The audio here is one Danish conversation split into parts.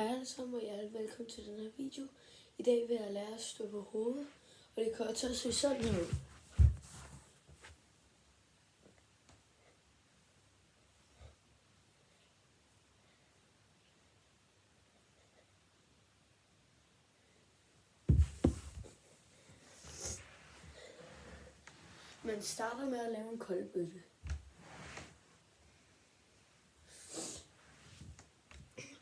Hej alle sammen, og hjertelig velkommen til den her video. I dag vil jeg lære at stå på hovedet, og det kommer til at se sådan her ud. Man starter med at lave en koldbøtte.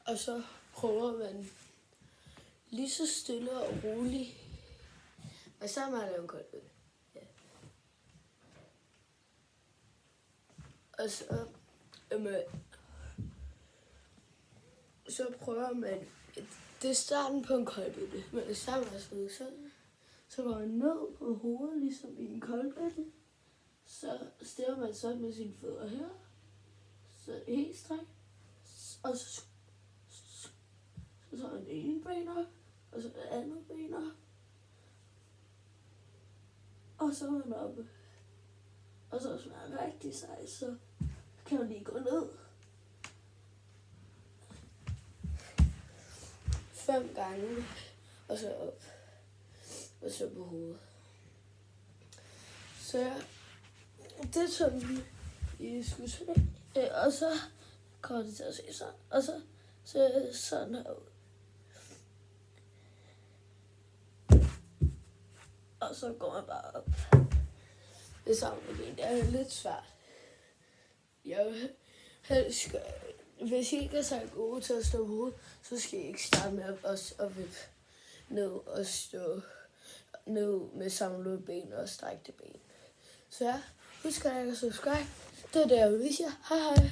Og så prøver man lige så stille og roligt. Og så med at lave en koldbøtte. Ja. Og så prøver man, det er starten på en koldbøtte. Men det starter med sådan. Så går man ned på hovedet, ligesom i en koldbøtte. Så stiller man så med sine fødder her. Så helt stræk. Og så tager man det ene ben op, og så det andet ben op. Og så er man oppe. Og så hvis man er rigtig sej, så kan man lige gå ned. 5 gange, og så op. Og så på hovedet. Så det er sådan, I skulle se. Og så kommer det til at se sådan. Og så ser sådan her ud. Og så går man bare op. Det samme ben, det er lidt svært. Jeg vil helst, hvis I ikke er så gode til at stå på hovedet, så skal I ikke starte med at vippe ned og stå ned med samlede ben og strækte ben. Så ja, husk at like og subscribe. Det er det, jeg vil vise jer. Hej hej.